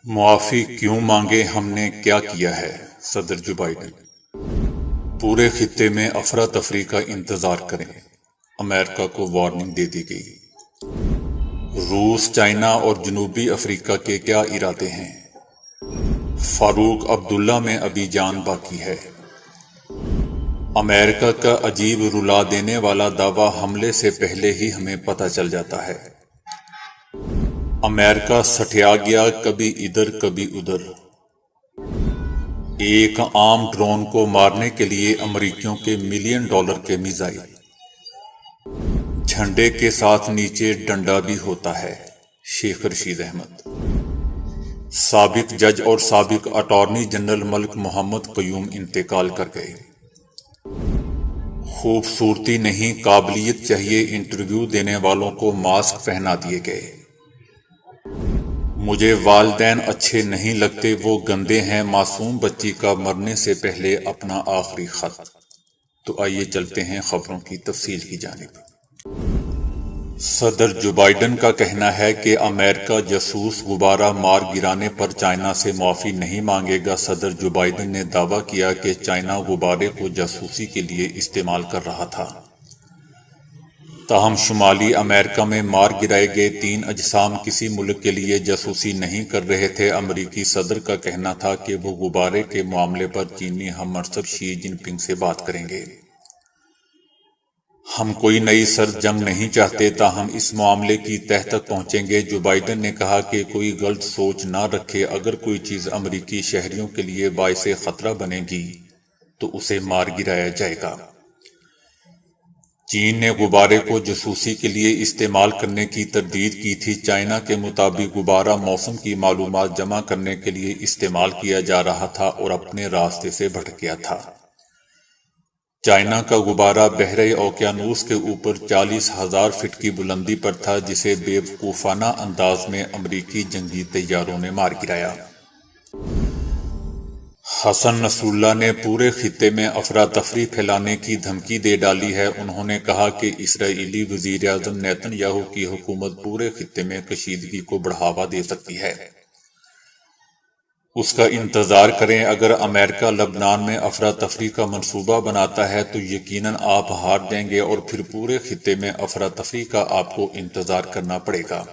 معافی کیوں مانگے، ہم نے کیا کیا ہے؟ صدر جو بائیڈن۔ پورے خطے میں افراتفری کا انتظار کریں، امریکہ کو وارننگ دے دی گئی۔ روس، چائنا اور جنوبی افریقہ کے کیا ارادے ہیں؟ فاروق عبداللہ میں ابھی جان باقی ہے۔ امریکہ کا عجیب رلا دینے والا دعویٰ حملے سے پہلے ہی ہمیں پتہ چل جاتا ہے۔ امریکہ سٹھیا گیا، کبھی ادھر کبھی ادھر۔ ایک عام ڈرون کو مارنے کے لیے امریکیوں کے $1 ملین کے میزائل۔ جھنڈے کے ساتھ نیچے ڈنڈا بھی ہوتا ہے۔ شیخ رشید احمد۔ سابق جج اور سابق اٹارنی جنرل ملک محمد قیوم انتقال کر گئے۔ خوبصورتی نہیں، قابلیت چاہیے، انٹرویو دینے والوں کو ماسک پہنا دیے گئے۔ مجھے والدین اچھے نہیں لگتے، وہ گندے ہیں، معصوم بچی کا مرنے سے پہلے اپنا آخری خط۔ تو آئیے چلتے ہیں خبروں کی تفصیل کی جانب۔ صدر جو بائیڈن کا کہنا ہے کہ امریکہ جاسوس غبارہ مار گرانے پر چائنا سے معافی نہیں مانگے گا۔ صدر جو بائیڈن نے دعویٰ کیا کہ چائنا غبارے کو جاسوسی کے لیے استعمال کر رہا تھا۔ تاہم شمالی امریکہ میں مار گرائے گئے 3 اجسام کسی ملک کے لیے جاسوسی نہیں کر رہے تھے۔ امریکی صدر کا کہنا تھا کہ وہ غبارے کے معاملے پر چینی ہم منصب شی جن پنگ سے بات کریں گے۔ ہم کوئی نئی سرد جنگ نہیں چاہتے، تاہم اس معاملے کی تہہ تک پہنچیں گے۔ جو بائیڈن نے کہا کہ کوئی غلط سوچ نہ رکھے، اگر کوئی چیز امریکی شہریوں کے لیے باعث خطرہ بنے گی تو اسے مار گرایا جائے گا۔ چین نے غبارے کو جاسوسی کے لیے استعمال کرنے کی تردید کی تھی۔ چائنا کے مطابق غبارہ موسم کی معلومات جمع کرنے کے لیے استعمال کیا جا رہا تھا اور اپنے راستے سے بھٹک گیا تھا۔ چائنا کا غبارہ بحرۂ اوقیانوس کے اوپر 40,000 فٹ کی بلندی پر تھا، جسے بے وقوفانہ انداز میں امریکی جنگی طیاروں نے مار گرایا۔ حسن نصراللہ نے پورے خطے میں افراتفری پھیلانے کی دھمکی دے ڈالی ہے۔ انہوں نے کہا کہ اسرائیلی وزیر اعظم نیتن یاہو کی حکومت پورے خطے میں کشیدگی کو بڑھاوا دے سکتی ہے۔ اس کا انتظار کریں۔ اگر امریکہ لبنان میں افراتفری کا منصوبہ بناتا ہے تو یقیناً آپ ہار جائیں گے اور پھر پورے خطے میں افراتفری کا آپ کو انتظار کرنا پڑے گا۔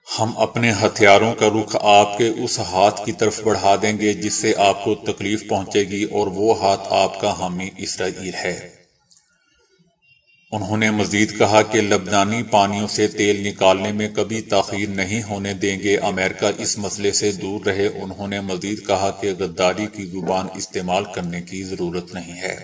ہم اپنے ہتھیاروں کا رخ آپ کے اس ہاتھ کی طرف بڑھا دیں گے جس سے آپ کو تکلیف پہنچے گی، اور وہ ہاتھ آپ کا حامی اسرائیل ہے۔ انہوں نے مزید کہا کہ لبنانی پانیوں سے تیل نکالنے میں کبھی تاخیر نہیں ہونے دیں گے، امریکہ اس مسئلے سے دور رہے۔ انہوں نے مزید کہا کہ غداری کی زبان استعمال کرنے کی ضرورت نہیں ہے۔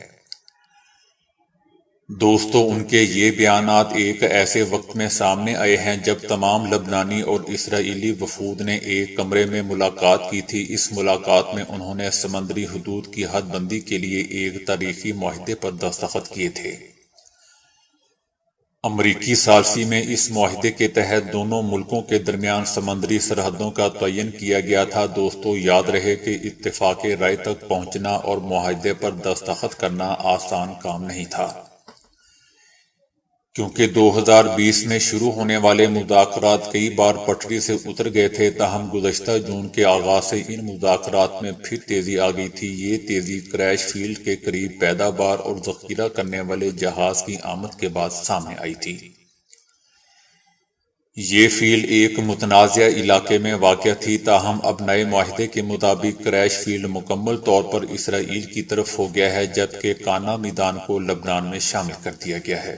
دوستو، ان کے یہ بیانات ایک ایسے وقت میں سامنے آئے ہیں جب تمام لبنانی اور اسرائیلی وفود نے ایک کمرے میں ملاقات کی تھی۔ اس ملاقات میں انہوں نے سمندری حدود کی حد بندی کے لیے ایک تاریخی معاہدے پر دستخط کیے تھے۔ امریکی ثالثی میں اس معاہدے کے تحت دونوں ملکوں کے درمیان سمندری سرحدوں کا تعین کیا گیا تھا۔ دوستو، یاد رہے کہ اتفاق رائے تک پہنچنا اور معاہدے پر دستخط کرنا آسان کام نہیں تھا، کیونکہ 2020 میں شروع ہونے والے مذاکرات کئی بار پٹری سے اتر گئے تھے۔ تاہم گزشتہ جون کے آغاز سے ان مذاکرات میں پھر تیزی آ گئی تھی۔ یہ تیزی کریش فیلڈ کے قریب پیداوار اور ذخیرہ کرنے والے جہاز کی آمد کے بعد سامنے آئی تھی۔ یہ فیلڈ ایک متنازع علاقے میں واقع تھی، تاہم اب نئے معاہدے کے مطابق کریش فیلڈ مکمل طور پر اسرائیل کی طرف ہو گیا ہے، جبکہ کانا میدان کو لبنان میں شامل کر دیا گیا ہے۔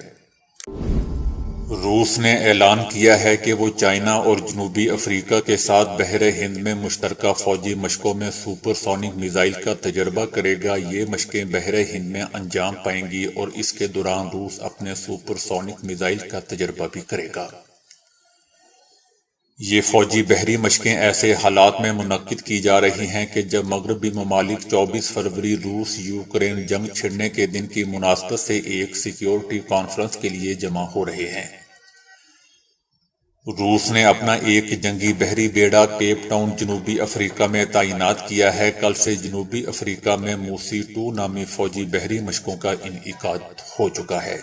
روس نے اعلان کیا ہے کہ وہ چائنا اور جنوبی افریقہ کے ساتھ بحر ہند میں مشترکہ فوجی مشقوں میں سپر سونک میزائل کا تجربہ کرے گا۔ یہ مشقیں بحر ہند میں انجام پائیں گی اور اس کے دوران روس اپنے سپر سونک میزائل کا تجربہ بھی کرے گا۔ یہ فوجی بحری مشقیں ایسے حالات میں منعقد کی جا رہی ہیں کہ جب مغربی ممالک 24 فروری روس یوکرین جنگ چھڑنے کے دن کی مناسبت سے ایک سیکیورٹی کانفرنس کے لیے جمع ہو رہے ہیں۔ روس نے اپنا ایک جنگی بحری بیڑا کیپ ٹاؤن جنوبی افریقہ میں تعینات کیا ہے۔ کل سے جنوبی افریقہ میں موسی 2 نامی فوجی بحری مشقوں کا انعقاد ہو چکا ہے۔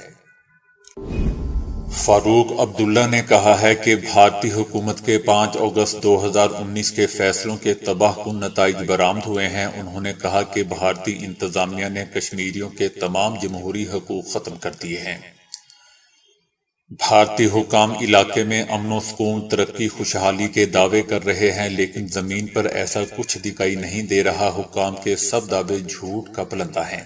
فاروق عبداللہ نے کہا ہے کہ بھارتی حکومت کے 5 اگست 2019 کے فیصلوں کے تباہ کن نتائج برآمد ہوئے ہیں۔ انہوں نے کہا کہ بھارتی انتظامیہ نے کشمیریوں کے تمام جمہوری حقوق ختم کر دیے ہیں۔ بھارتی حکام علاقے میں امن و سکون، ترقی، خوشحالی کے دعوے کر رہے ہیں، لیکن زمین پر ایسا کچھ دکھائی نہیں دے رہا۔ حکام کے سب دعوے جھوٹ کا پلندہ ہیں۔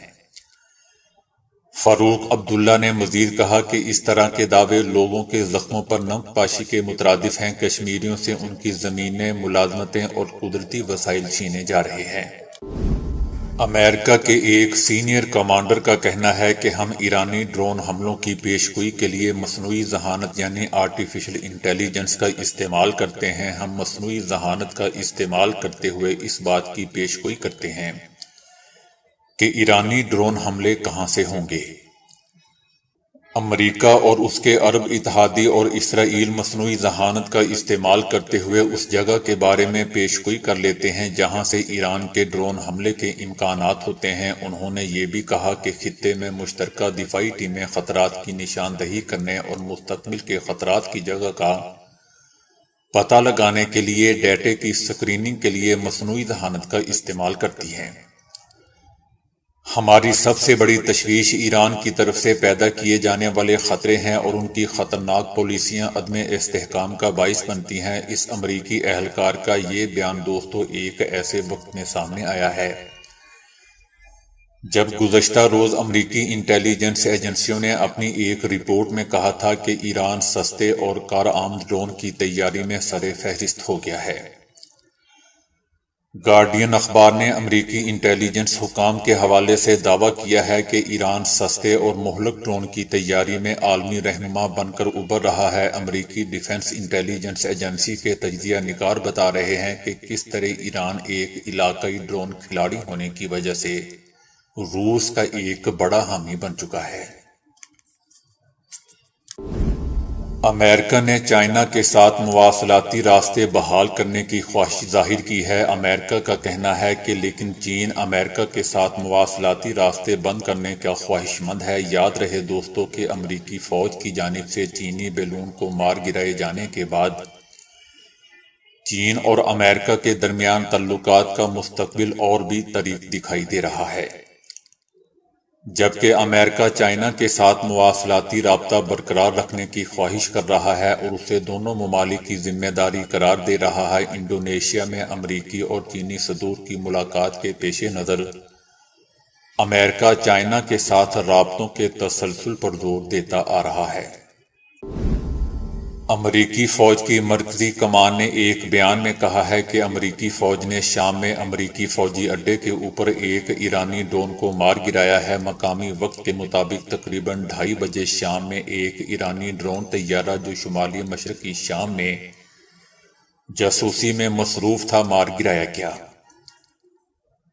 فاروق عبداللہ نے مزید کہا کہ اس طرح کے دعوے لوگوں کے زخموں پر نمک پاشی کے مترادف ہیں۔ کشمیریوں سے ان کی زمینیں، ملازمتیں اور قدرتی وسائل چھینے جا رہے ہیں۔ امریکہ کے ایک سینئر کمانڈر کا کہنا ہے کہ ہم ایرانی ڈرون حملوں کی پیشگوئی کے لیے مصنوعی ذہانت یعنی آرٹیفیشل انٹیلیجنس کا استعمال کرتے ہیں۔ ہم مصنوعی ذہانت کا استعمال کرتے ہوئے اس بات کی پیشگوئی کرتے ہیں کہ ایرانی ڈرون حملے کہاں سے ہوں گے۔ امریکہ اور اس کے عرب اتحادی اور اسرائیل مصنوعی ذہانت کا استعمال کرتے ہوئے اس جگہ کے بارے میں پیشگوئی کر لیتے ہیں جہاں سے ایران کے ڈرون حملے کے امکانات ہوتے ہیں۔ انہوں نے یہ بھی کہا کہ خطے میں مشترکہ دفاعی ٹیمیں خطرات کی نشاندہی کرنے اور مستقبل کے خطرات کی جگہ کا پتہ لگانے کے لیے ڈیٹا کی اسکریننگ کے لیے مصنوعی ذہانت کا استعمال کرتی ہیں۔ ہماری سب سے بڑی تشویش ایران کی طرف سے پیدا کیے جانے والے خطرے ہیں اور ان کی خطرناک پالیسیاں عدم استحکام کا باعث بنتی ہیں۔ اس امریکی اہلکار کا یہ بیان دوستو ایک ایسے وقت میں سامنے آیا ہے جب گزشتہ روز امریکی انٹیلیجنس ایجنسیوں نے اپنی ایک رپورٹ میں کہا تھا کہ ایران سستے اور کارآمد ڈرون کی تیاری میں سر فہرست ہو گیا ہے۔ گارڈین اخبار نے امریکی انٹیلیجنس حکام کے حوالے سے دعویٰ کیا ہے کہ ایران سستے اور مہلک ڈرون کی تیاری میں عالمی رہنما بن کر ابھر رہا ہے۔ امریکی ڈیفنس انٹیلیجنس ایجنسی کے تجزیہ نگار بتا رہے ہیں کہ کس طرح ایران ایک علاقائی ڈرون کھلاڑی ہونے کی وجہ سے روس کا ایک بڑا حامی بن چکا ہے۔ امریکہ نے چائنا کے ساتھ مواصلاتی راستے بحال کرنے کی خواہش ظاہر کی ہے۔ امریکہ کا کہنا ہے کہ لیکن چین امریکہ کے ساتھ مواصلاتی راستے بند کرنے کا خواہش مند ہے۔ یاد رہے دوستو کہ امریکی فوج کی جانب سے چینی بیلون کو مار گرائے جانے کے بعد چین اور امریکہ کے درمیان تعلقات کا مستقبل اور بھی طریق دکھائی دے رہا ہے، جبکہ امریکہ چائنا کے ساتھ مواصلاتی رابطہ برقرار رکھنے کی خواہش کر رہا ہے اور اسے دونوں ممالک کی ذمہ داری قرار دے رہا ہے۔ انڈونیشیا میں امریکی اور چینی صدور کی ملاقات کے پیش نظر امریکہ چائنا کے ساتھ رابطوں کے تسلسل پر زور دیتا آ رہا ہے۔ امریکی فوج کی مرکزی کمان نے ایک بیان میں کہا ہے کہ امریکی فوج نے شام میں امریکی فوجی اڈے کے اوپر ایک ایرانی ڈرون کو مار گرایا ہے۔ مقامی وقت کے مطابق تقریباً 2:30 بجے شام میں ایک ایرانی ڈرون طیارہ جو شمالی مشرقی شام میں جاسوسی میں مصروف تھا مار گرایا گیا۔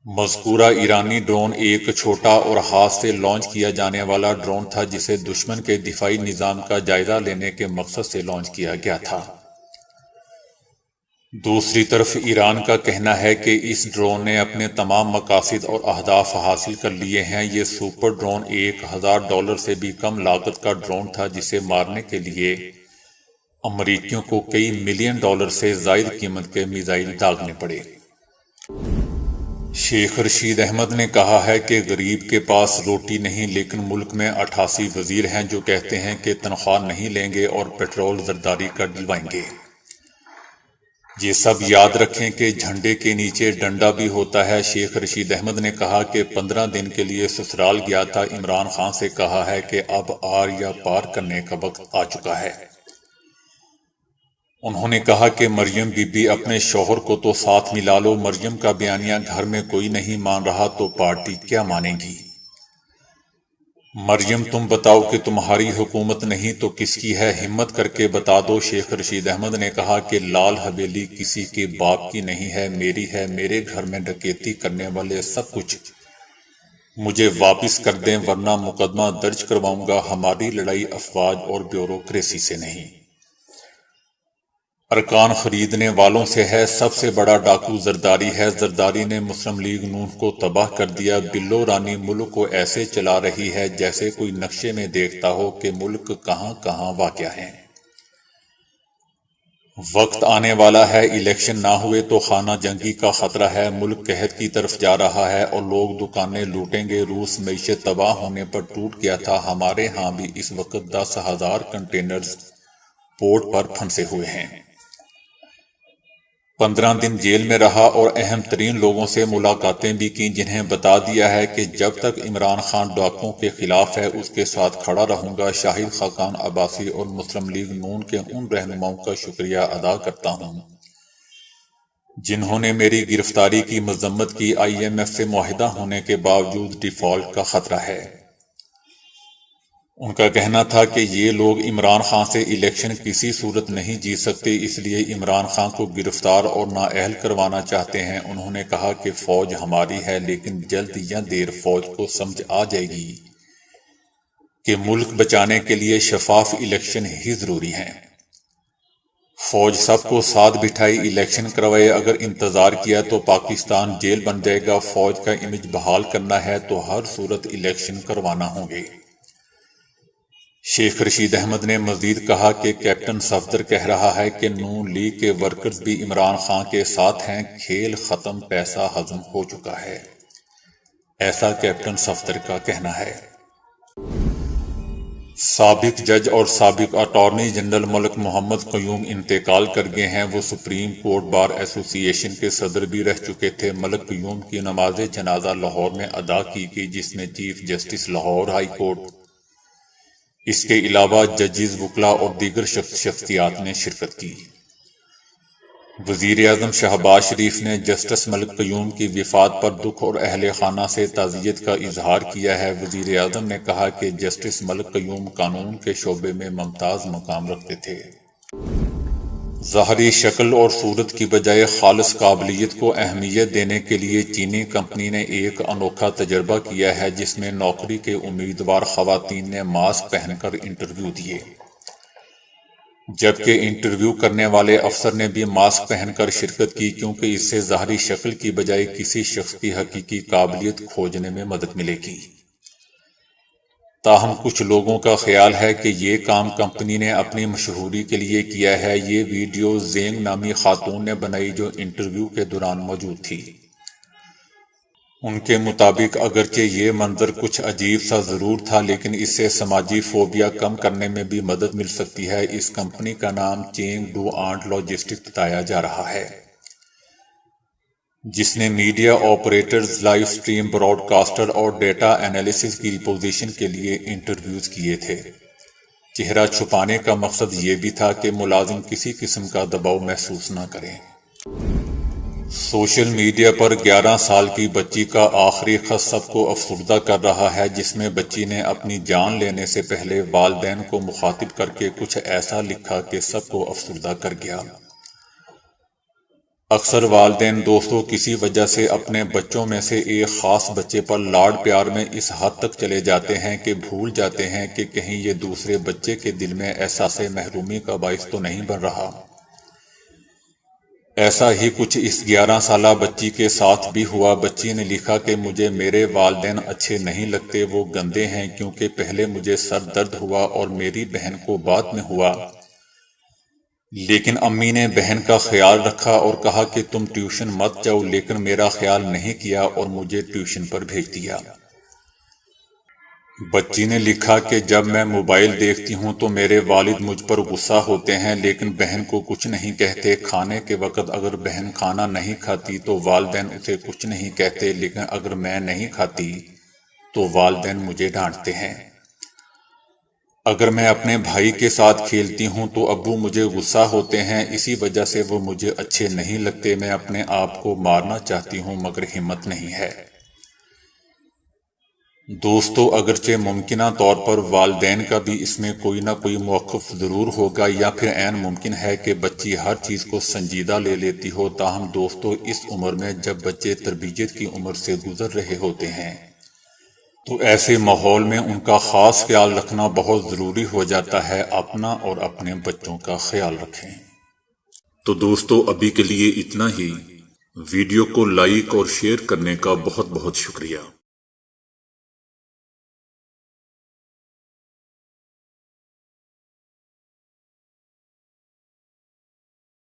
مذکورہ ایرانی ڈرون ایک چھوٹا اور ہاتھ سے لانچ کیا جانے والا ڈرون تھا جسے دشمن کے دفاعی نظام کا جائزہ لینے کے مقصد سے لانچ کیا گیا تھا۔ دوسری طرف ایران کا کہنا ہے کہ اس ڈرون نے اپنے تمام مقاصد اور اہداف حاصل کر لیے ہیں۔ یہ سپر ڈرون $1000 سے بھی کم لاگت کا ڈرون تھا جسے مارنے کے لیے امریکیوں کو کئی ملین ڈالر سے زائد قیمت کے میزائل داغنے پڑے۔ شیخ رشید احمد نے کہا ہے کہ غریب کے پاس روٹی نہیں لیکن ملک میں 88 وزیر ہیں جو کہتے ہیں کہ تنخواہ نہیں لیں گے اور پیٹرول زرداری کا ڈلوائیں گے۔ یہ سب یاد رکھیں کہ جھنڈے کے نیچے ڈنڈا بھی ہوتا ہے۔ شیخ رشید احمد نے کہا کہ 15 دن کے لیے سسرال گیا تھا۔ عمران خان سے کہا ہے کہ اب آر یا پار کرنے کا وقت آ چکا ہے۔ انہوں نے کہا کہ مریم بی بی اپنے شوہر کو تو ساتھ ملا لو، مریم کا بیانیہ گھر میں کوئی نہیں مان رہا تو پارٹی کیا مانے گی؟ مریم تم بتاؤ کہ تمہاری حکومت نہیں تو کس کی ہے، ہمت کر کے بتا دو۔ شیخ رشید احمد نے کہا کہ لال حویلی کسی کے باپ کی نہیں ہے، میری ہے۔ میرے گھر میں ڈکیتی کرنے والے سب کچھ مجھے واپس کر دیں ورنہ مقدمہ درج کرواؤں گا۔ ہماری لڑائی افواج اور بیوروکریسی سے نہیں۔ ارکان خریدنے والوں سے ہے، سب سے بڑا ڈاکو زرداری ہے۔ زرداری نے مسلم لیگ نون کو تباہ کر دیا۔ بلو رانی ملک کو ایسے چلا رہی ہے جیسے کوئی نقشے میں دیکھتا ہو کہ ملک کہاں کہاں واقع ہے۔ وقت آنے والا ہے، الیکشن نہ ہوئے تو خانہ جنگی کا خطرہ ہے۔ ملک قحط کی طرف جا رہا ہے اور لوگ دکانیں لوٹیں گے۔ روس معیشت تباہ ہونے پر ٹوٹ گیا تھا۔ ہمارے ہاں بھی اس وقت 10,000 کنٹینرز پورٹ پر پھنسے ہوئے ہیں۔ 15 دن جیل میں رہا اور اہم ترین لوگوں سے ملاقاتیں بھی کی، جنہیں بتا دیا ہے کہ جب تک عمران خان ڈاکوؤں کے خلاف ہے اس کے ساتھ کھڑا رہوں گا۔ شاہد خاقان عباسی اور مسلم لیگ نون کے ان رہنماؤں کا شکریہ ادا کرتا ہوں جنہوں نے میری گرفتاری کی مذمت کی۔ IMF سے معاہدہ ہونے کے باوجود ڈیفالٹ کا خطرہ ہے۔ ان کا کہنا تھا کہ یہ لوگ عمران خان سے الیکشن کسی صورت نہیں جیت سکتے، اس لیے عمران خان کو گرفتار اور نااہل کروانا چاہتے ہیں۔ انہوں نے کہا کہ فوج ہماری ہے، لیکن جلد یا دیر فوج کو سمجھ آ جائے گی کہ ملک بچانے کے لیے شفاف الیکشن ہی ضروری ہیں۔ فوج سب کو ساتھ بٹھائی الیکشن کروائے۔ اگر انتظار کیا تو پاکستان جیل بن جائے گا۔ فوج کا امیج بحال کرنا ہے تو ہر صورت الیکشن کروانا ہوں گے۔ شیخ رشید احمد نے مزید کہا کہ کیپٹن صفدر کہہ رہا ہے کہ نون لیگ کے ورکرز بھی عمران خان کے ساتھ ہیں، کھیل ختم، پیسہ ہضم ہو چکا ہے، ایسا کیپٹن صفدر کا کہنا ہے۔ سابق جج اور سابق اٹارنی جنرل ملک محمد قیوم انتقال کر گئے ہیں۔ وہ سپریم کورٹ بار ایسوسی ایشن کے صدر بھی رہ چکے تھے۔ ملک قیوم کی نماز جنازہ لاہور میں ادا کی گئی، جس میں chief justice Lahore high court, اس کے علاوہ ججز، وکلاء اور دیگر شخصیات نے شرکت کی۔ وزیر اعظم شہباز شریف نے جسٹس ملک قیوم کی وفات پر دکھ اور اہل خانہ سے تعزیت کا اظہار کیا ہے۔ وزیر اعظم نے کہا کہ جسٹس ملک قیوم قانون کے شعبے میں ممتاز مقام رکھتے تھے۔ ظاہری شکل اور صورت کی بجائے خالص قابلیت کو اہمیت دینے کے لیے چینی کمپنی نے ایک انوکھا تجربہ کیا ہے، جس میں نوکری کے امیدوار خواتین نے ماسک پہن کر انٹرویو دیے، جبکہ انٹرویو کرنے والے افسر نے بھی ماسک پہن کر شرکت کی، کیونکہ اس سے ظاہری شکل کی بجائے کسی شخص کی حقیقی قابلیت کھوجنے میں مدد ملے گی۔ تاہم کچھ لوگوں کا خیال ہے کہ یہ کام کمپنی نے اپنی مشہوری کے لیے کیا ہے۔ یہ ویڈیو زینگ نامی خاتون نے بنائی جو انٹرویو کے دوران موجود تھی۔ ان کے مطابق اگرچہ یہ منظر کچھ عجیب سا ضرور تھا، لیکن اس سے سماجی فوبیا کم کرنے میں بھی مدد مل سکتی ہے۔ اس کمپنی کا نام چینگ ڈو آنٹ لاجسٹکس بتایا جا رہا ہے، جس نے media operators, live stream broadcaster اور ڈیٹا انالیسس کی پوزیشن کے لیے انٹرویوز کیے تھے۔ چہرہ چھپانے کا مقصد یہ بھی تھا کہ ملازم کسی قسم کا دباؤ محسوس نہ کریں۔ سوشل میڈیا پر 11 سال کی بچی کا آخری خط سب کو افسردہ کر رہا ہے، جس میں بچی نے اپنی جان لینے سے پہلے والدین کو مخاطب کر کے کچھ ایسا لکھا کہ سب کو افسردہ کر گیا۔ اکثر والدین دوستوں کسی وجہ سے اپنے بچوں میں سے ایک خاص بچے پر لاڈ پیار میں اس حد تک چلے جاتے ہیں کہ بھول جاتے ہیں کہ کہیں یہ دوسرے بچے کے دل میں احساس محرومی کا باعث تو نہیں بن رہا۔ ایسا ہی کچھ اس 11 سالہ بچی کے ساتھ بھی ہوا۔ بچی نے لکھا کہ مجھے میرے والدین اچھے نہیں لگتے، وہ گندے ہیں، کیونکہ پہلے مجھے سر درد ہوا اور میری بہن کو بعد میں ہوا، لیکن امی نے بہن کا خیال رکھا اور کہا کہ تم ٹیوشن مت جاؤ، لیکن میرا خیال نہیں کیا اور مجھے ٹیوشن پر بھیج دیا۔ بچی نے لکھا کہ جب میں موبائل دیکھتی ہوں تو میرے والد مجھ پر غصہ ہوتے ہیں، لیکن بہن کو کچھ نہیں کہتے۔ کھانے کے وقت اگر بہن کھانا نہیں کھاتی تو والدین اسے کچھ نہیں کہتے، لیکن اگر میں نہیں کھاتی تو والدین مجھے ڈانٹتے ہیں۔ اگر میں اپنے بھائی کے ساتھ کھیلتی ہوں تو ابو مجھے غصہ ہوتے ہیں، اسی وجہ سے وہ مجھے اچھے نہیں لگتے۔ میں اپنے آپ کو مارنا چاہتی ہوں مگر ہمت نہیں ہے۔ دوستو، اگرچہ ممکنہ طور پر والدین کا بھی اس میں کوئی نہ کوئی موقف ضرور ہوگا، یا پھر عین ممکن ہے کہ بچی ہر چیز کو سنجیدہ لے لیتی ہو، تاہم دوستو اس عمر میں جب بچے تربیت کی عمر سے گزر رہے ہوتے ہیں تو ایسے ماحول میں ان کا خاص خیال رکھنا بہت ضروری ہو جاتا ہے۔ اپنا اور اپنے بچوں کا خیال رکھیں۔ تو دوستو ابھی کے لیے اتنا ہی۔ ویڈیو کو لائک اور شیئر کرنے کا بہت بہت شکریہ۔